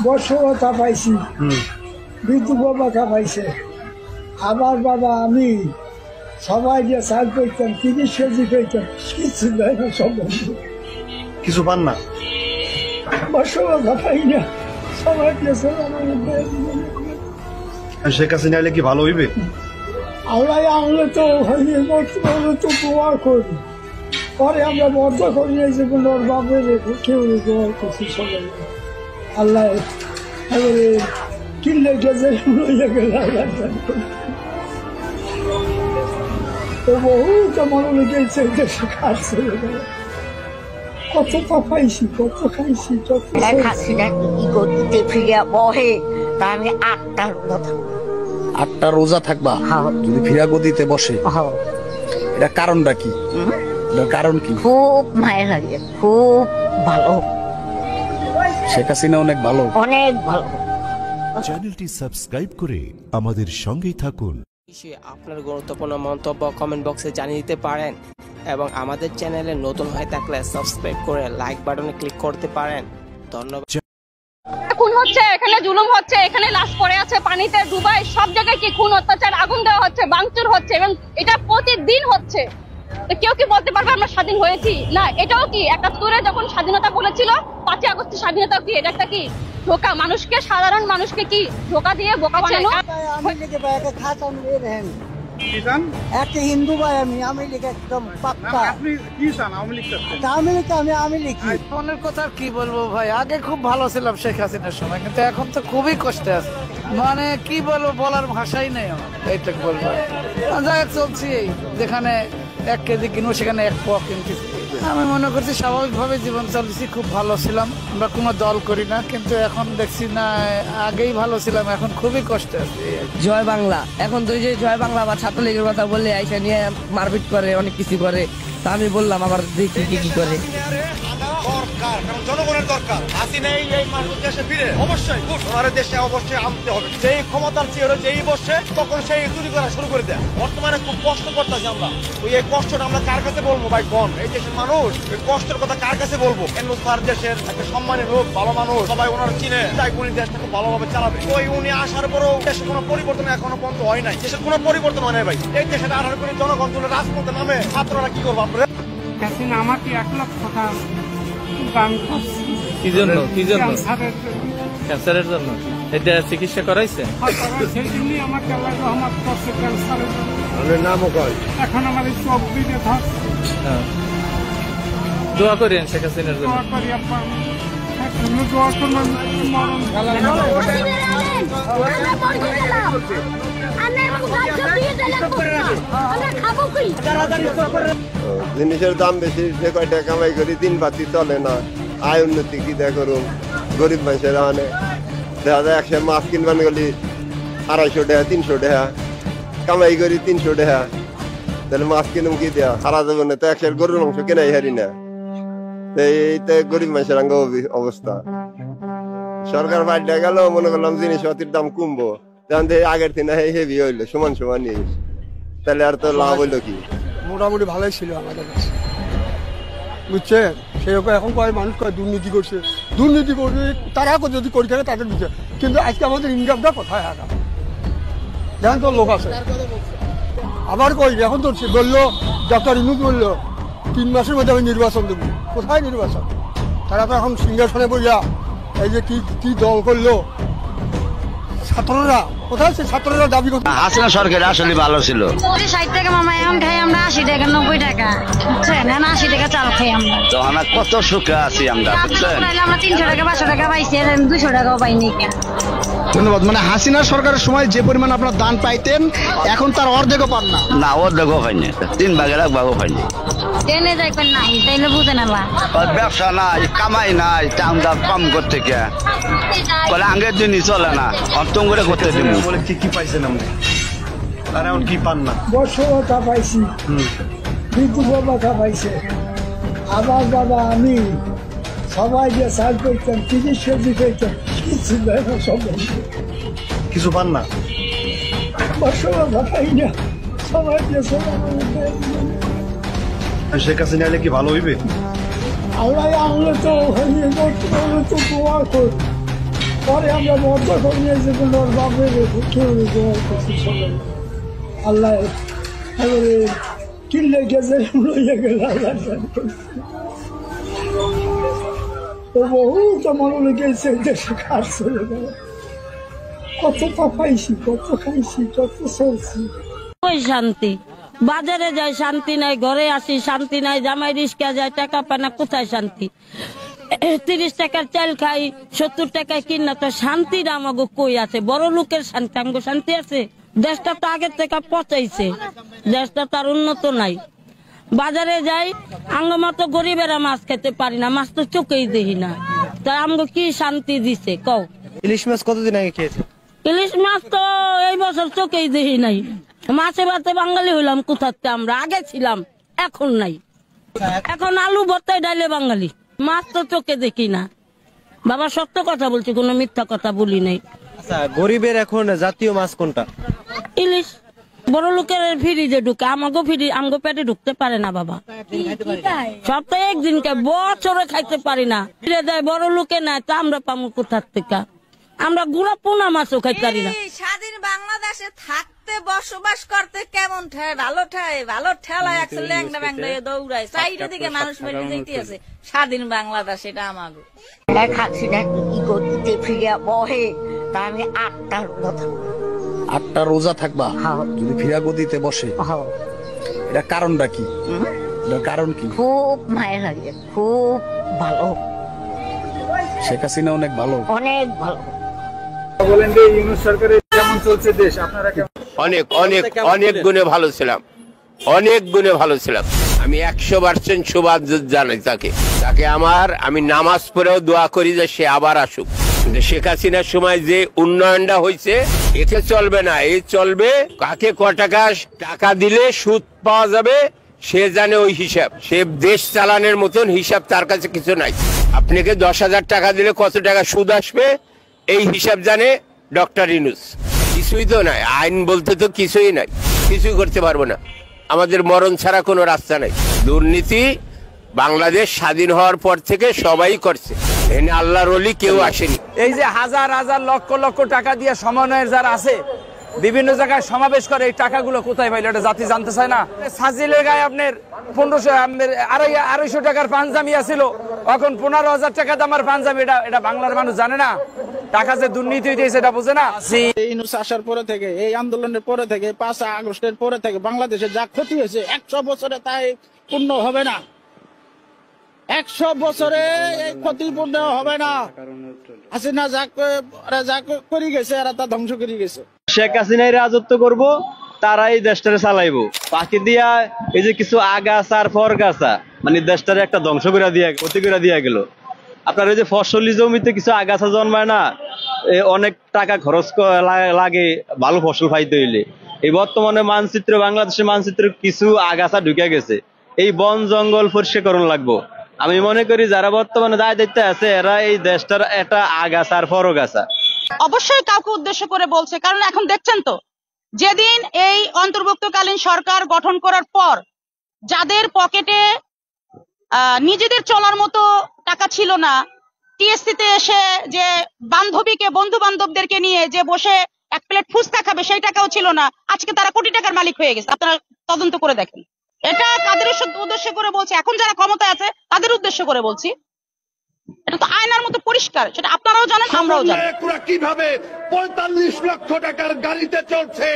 বর্ষতা পাইছি, বিধবা ভাতা পাইছে। আমার বাবা আমি সবাই যে চাল পেতাম, 30 কেজি পেতাম, কিছু দেয় না। সব কিছু পান না, বর্ষতা পাই না। সবাই শেখ হাসিনা এলে কি ভালো হইবে? আল্লাহ আনলে তো বর্তমানে তো দোয়া করি, পরে আমরা বদ্ধ করি যে কোনো বাপের কেউ দোয়া করছি সবাই। আল্লাহ এবারে কিনলে গেছে লইয়া গেল। তো বহুত মনে লেগেছে দেশে খাচ্ছে, কত পাইছি, কত খাইছি, কত কি করতে ফিরে বহে। তা আমি 8টা রোজা থাকবো। 8টা রোজা থাকবা যদি ফিরা গদিতে বসে? এটা কারণটা কি? এটার কারণ কি? খুব মায়ের লাগে, খুব ভালো। শেখ হাসিনা অনেক ভালো, অনেক ভালো। চ্যানেলটি সাবস্ক্রাইব করে আমাদের সঙ্গেই থাকুন। আপনার গুরুত্বপূর্ণ মন্তব্য কমেন্ট বক্সে জানিয়ে দিতে পারেন এবং আমাদের চ্যানেলে নতুন হয়ে থাকলে সাবস্ক্রাইব করে লাইক বাটনে ক্লিক করতে পারেন। ধন্যবাদ। খুন হচ্ছে, এখানে জুলুম হচ্ছে, এখানে লাশ পড়ে আছে পানিতে ডুবাই, সব জায়গায় কি খুন অত্যাচার, আগুন দেওয়া হচ্ছে, ভাঙচুর হচ্ছে এবং এটা প্রতিদিন হচ্ছে। কেউ কি বলতে পারবে আমরা স্বাধীন হয়েছি? না, এটাও কি 71-এ যখন স্বাধীনতা বলেছিল, 5ই আগস্টের স্বাধীনতা কি এটা একটা কি ধোকা? মানুষকে, সাধারণ মানুষকে কি ধোকা দিয়ে বোকা বানানো? একটা হিন্দু ভাই, আমি লিখে একদম পাক্কা। আপনি কি চান? আওয়ামী লীগ চাচ্ছেন? আমি লিখি। মনের কথা কি বলবো ভাই, আগে খুব ভালো ছিলাম শেখ হাসিনার সময়, কিন্তু এখন তো খুবই কষ্টে আছে। মানে কি বলবো, বলার ভাষাই নেই আমার। এইটুকু বলবো, যাই চলছি। যেখানে 1 কেজি কিনবো সেখানে 1 পোয়া কিনতেছি। আমি মনে করছি স্বাভাবিকভাবে জীবন চালিয়েছি, খুব ভালো ছিলাম। আমরা কোনো দল করি না, কিন্তু এখন দেখছি না আগেই ভালো ছিলাম, এখন খুবই কষ্টে আছি। জয় বাংলা, এখন তুই যে জয় বাংলা বা ছাত্রলীগের কথা বললে আইসা নিয়ে মারপিট করে, অনেক কিছু করে। তা আমি বললাম আবার দেখি কি করে। দরকার, কারণ জনগণের দরকার। হাসিনা এই মানুষ দেশে ফিরে অবশ্যই আমাদের দেশে অবশ্যই আনতে হবে। যেই ক্ষমতার চেয়ে যেই বসে তখন সেই চুরি করা শুরু করে দেয়। বর্তমানে খুব কষ্ট করতেছি আমরা। এই কষ্টটা আমরা কার কাছে বলবো ভাই? কোন এই দেশের মানুষ এই কষ্টের কথা কার কাছে বলবো? এনসার দেশের একটা সম্মানী লোক, ভালো মানুষ, সবাই ওনার চিনে, তাই উনি দেশটা খুব ভালোভাবে চালাবে। ওই উনি আসার পরেও দেশে কোনো পরিবর্তন এখনো পর্যন্ত হয় নাই। দেশের কোনো পরিবর্তন হয় নাই ভাই। এই দেশে 18 কোটি জনগণ তুলে রাজপথে নামে, ছাত্ররা কি করবো? আপনারা আমাকে 1 লক্ষ টাকা দান করছি। কি জন্য? ক্যান্সারের জন্য। এটা চিকিৎসা করাইছে? সেই জন্যই আমাকে আল্লাহ রহমত করছে ক্যান্সারের জন্য। নামও কয় এখন আমার এই চোখ দিতে থাকছে। দোয়া করেন শেখ হাসিনার জন্য। দোয়া করি আব্বা, দোয়া করলাম মরণ জিনিসের দাম বেশি, যে কয়টা কামাই করি 3 বাতি চলে না। আয় উন্নতি কি দেখ করুন, গরিব মানুষের মানে দেখা যায় 100 মাছ কিনবান গেলি 250 টাকা 300 টাকা, কামাই করি 300 টাকা, তাহলে মাছ কিনুম কি দেয়া? সারা জীবনে তো 100 গরুর মাংস কেনাই হারি না। এইটা গরিব মানুষের অবস্থা। সরকার বাড়িটা গেল, মনে করলাম জিনিসপাতির দাম কমবো, তখন আগের দিন হেভি হইলো, সমান নিয়ে গেছে। তাহলে আর তো লাভ হইলো কি? মোটামুটি ভালোই ছিল আমাদের কাছে, বুঝছে? সেরকম এখন কয় মানুষ কয় দুর্নীতি করছে, দুর্নীতি করবে তারা যদি করে থাকে তাদের বুঝছে, কিন্তু আজকে আমাদের ইনকামটা কোথায় হাঁটা? দেখেন তো লোক আছে আবার কই, এখন তো বললো ডক্টর ইনুজ বললো 3 মাসের মধ্যে আমি নির্বাচন দেবো। কোথায় নির্বাচন? তারা তো এখন সিংহাসনে বইয়া এই যে কি দল করলো, ছাত্ররা কোথায়? ছাত্ররা দাবি করছে হাসিনা সরকার আসলে ভালো ছিল। 60 টাকা মামা, এখন খাই আমরা 80 টাকা 90 টাকা, বুঝছেন? 80 টাকা চাল খাই আমরা। তো আমরা কত সুখে আছি আমরা, বুঝছেন? আমরা 300 টাকা 500 টাকা পাইছি, 200 টাকাও পাইনি। ধন্যবাদ। মানে হাসিনা সরকারের সময় যে পরিমাণ আপনার দান পাইতেন, এখন তার অর্ধেকও পান না? না, অর্ধেকও পাইনি, 3 ভাগের 1 ভাগও পাইনি। ট্রেনে যাইবেন নাই, তাইলে বুঝে না। ব্যবসা নাই, কামাই নাই, দাম কম করতে কে বলে আগের দিনই চলে না, অন্তম করে করতে দিব। কি পাইছেন আপনি? আর এখন কি পান না? বর্ষতা পাইছি, বিধবা ভাতা পাইছে। আমার বাবা আমি সবাই যে চাল পেতাম, 30 কেজি পেতাম, কিছু দেয় না। সব কিছু পান না, বর্ষতা পাই না। সবাই যে শেখ হাসিনা এলে কি ভালো হইবে? আল্লাহ আনলে তো বর্তমানে তো দোয়া করি, পরে আমরা মজা করিয়েছি কোনো বাপের কেউ আল্লাহ এবারে কিনলে গেছে লইয়া গেল আল্লাহ ও বহু কেমন গেছে দেশে কাজ চলে গেল কত পাইছি কত খাইছি কত চলছি ওই শান্তি বাজারে যাই শান্তি নাই, ঘরে আসি শান্তি নাই, জামাই রিস্কা যায় টাকা পানা, কোথায় শান্তি? 30 টাকার চাল খাই, 70 টাকায় কিনা, তো শান্তির আমাকে কই আছে? বড় লোকের শান্তি, আমাকে শান্তি আছে? দেশটা তো আগের থেকে পচাইছে, দেশটা তার উন্নত নাই। বাজারে যাই, আঙ্গ মতো গরিবেরা মাছ খেতে পারি না, মাছ তো চোখেই দেখি না, তা আমাকে কি শান্তি দিছে কও? ইলিশ মাছ কতদিন আগে খেয়েছে? ইলিশ মাছ তো এই বছর চোখেই দেখি নাই। মাছে ভাতে বাঙালি হইলাম কোথাতে? আমরা আগে ছিলাম, এখন নাই। এখন আলু ভর্তায় ডাইলে বাঙালি, মাছ তো চোখে দেখি না। বাবা সত্য কথা বলছি, কোনো মিথ্যা কথা বলি নাই। আচ্ছা, গরিবের এখন জাতীয় মাছ কোনটা? ইলিশ। বড় লোকের ফ্রিজে ঢুকে, আমাকে আমগো পেটে ঢুকতে পারে না বাবা। সপ্তাহে একদিন খাই, বছরে খাইতে পারি না। ফিরে দেয় বড় লোকে নাই, তা আমরা পাবো কোথার থেকে? আমরা গুড়া পোনা মাছও খাইতে পারি না। স্বাধীন বাংলাদেশে থাকতে বসবাস করতে কেমন ঠায়? ভালো ঠায়, ভালো ঠেলায় একশো ল্যাংডা ব্যাংডা দৌড়ায়, চাইটা দিকে মানুষ মেরে যেতে আছে। স্বাধীন বাংলাদেশ এটা আমাকে ফিরে বহে, তা আমি 8টা রোজা থাকবা যদি ফিরা গদিতে বসে, এটা কারণটা কি? এটার কারণ কি? খুব মায়ের লাগে, খুব ভালো। শেখ হাসিনা অনেক ভালো, অনেক ভালো। বলেন যে ইউনূস সরকারের কেমন চলছে দেশ? আপনারা অনেক অনেক অনেক গুণে ভালো ছিলাম, অনেক গুণে ভালো ছিলাম। আমি 100% সুবাদ জানাই তাকে আমি নামাজ পড়েও দোয়া করি যে সে আবার আসুক। শেখ হাসিনার সময় যে উন্নয়নটা হয়েছে এতে চলবে না, এই চলবে কাকে টাকা দিলে সুদ পাওয়া যাবে সে জানে ওই হিসাব। সে দেশ চালানোর মতন হিসাব তার কাছে কিছু নাই। আপনাকে 10,000 টাকা দিলে কত টাকা সুদ আসবে এই হিসাব জানে ডক্টর ইউনূস। কিছুই তো নাই, আইন বলতে তো কিছুই নাই, কিছুই করতে পারবো না। আমাদের মরণ ছাড়া কোনো রাস্তা নাই। দুর্নীতি বাংলাদেশ স্বাধীন হওয়ার পর থেকে সবাই করছে, এখানে আল্লাহর ওলি কেউ আসেনি। এই যে হাজার হাজার লক্ষ লক্ষ টাকা দিয়ে সমন্বয়ের যারা আছে, বিভিন্ন জায়গায় সমাবেশ করে, এই টাকাগুলো কোথায় পাইলো এটা জাতি জানতে চায় না। সাজিলের গায়ে আপনার 250 টাকার পাঞ্জাবি আছিল, এখন 15,000 টাকা দামের পাঞ্জাবি। এটা বাংলার মানুষ জানে না, টাকা যে দুর্নীতি হয়েছে এটা বোঝে না। ইউনূস আসার পরে থেকে, এই আন্দোলনের পরে থেকে, 5 আগস্টের পরে থেকে বাংলাদেশে যা ক্ষতি হয়েছে 100 বছরে তাই পূর্ণ হবে না। 100 বছরে এই ক্ষতি পূর্ণ হবে না। হাসিনা যা করে গেছে এরা তা ধ্বংস করে গেছে। শেখ হাসিনাই রাজত্ব করব, তারাই দেশটারে চালাইবো। বাকি দিয়া এই যে কিছু আগাছা আর ফরগাছা, মানে দেশটারে একটা ধ্বংস করে দিয়া, ক্ষতি করে দিয়া গেল। আপনার ওই যে ফসলি জমিতে কিছু আগাছা জন্মায় না, অনেক টাকা খরচ লাগে ভালো ফসল পাইতে হইলে। এই বর্তমানে মানচিত্রে, বাংলাদেশের মানচিত্রে কিছু আগাছা ঢুকে গেছে, এই বন জঙ্গল পরিষ্কার লাগবো। আমি মনে করি যারা বর্তমানে দায়িত্বে আছে এরা এই দেশটার একটা আগাছা আর ফরগাছা। অবশ্যই কাউকে উদ্দেশ্য করে বলছে, কারণ এখন দেখছেন তো, যেদিন এই অন্তর্ভুক্তকালীন সরকার গঠন করার পর যাদের পকেটে নিজেদের চলার মতো টাকা ছিল না, টিএসসিতে এসে যে বান্ধবীকে, বন্ধু বান্ধবদেরকে নিয়ে যে বসে এক প্লেট ফুচকা খাবে সেই টাকাও ছিল না, আজকে তারা কোটি টাকার মালিক হয়ে গেছে। আপনারা তদন্ত করে দেখেন। এটা কাদের উদ্দেশ্য করে বলছে? এখন যারা ক্ষমতায় আছে তাদের উদ্দেশ্য করে বলছি। এটা তো আয়নার মতো পরিষ্কার, সেটা আপনারাও জানেন, আমরাও জানি। কিভাবে 45 লক্ষ টাকার গাড়িতে চলছে,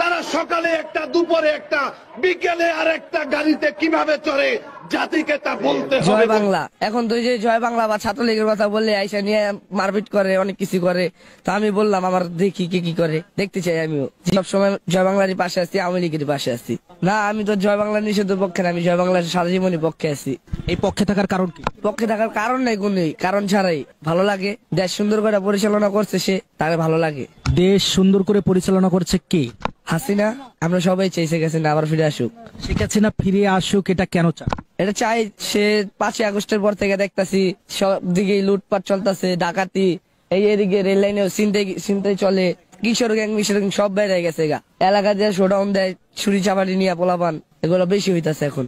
তারা সকালে একটা, দুপুরে একটা, বিকেলে আর একটা গাড়িতে কিভাবে চড়ে জাতিকে তা বলতে হবে। জয় বাংলা। এখন তো যে জয় বাংলা বা ছাত্রলীগের কথা বললে আইসা নিয়ে মারপিট করে, অনেক কিছু করে। তা আমি বললাম আমার দেখি কি করে, দেখতে চাই। আমিও সবসময় জয় বাংলারই পাশে আছি, আওয়ামী লীগের পাশে আছি না। আমি তো জয় বাংলা নিষেধের পক্ষে না, আমি জয় বাংলার সারা জীবনের পক্ষে আছি। এই পক্ষে থাকার কারণ কি? পক্ষে থাকার কারণ নাই, কোন কারণ ছাড়াই ভালো লাগে। দেশ সুন্দর করে পরিচালনা করছে সে, তাকে ভালো লাগে। দেশ সুন্দর করে পরিচালনা করছে কে? হাসিনা। আমরা সবাই চাই শেখ হাসিনা আবার ফিরে আসুক। শেখ হাসিনা ফিরে আসুক, এটা কেন চান? এটা চাই, সে 5 আগস্টের পর থেকে দেখতাছি সব দিকে লুটপাট চলতেছে, ডাকাতি, এদিকে রেল লাইনেও চিন্তাই চলে, কিশোর গ্যাং মিশর গ্যাং সব বেড়ে গেছে গা। এলাকা দিয়ে শোডাউন দেয়, ছুরি চাপাটি নিয়ে পোলাপান, এগুলো বেশি হইতাছে এখন।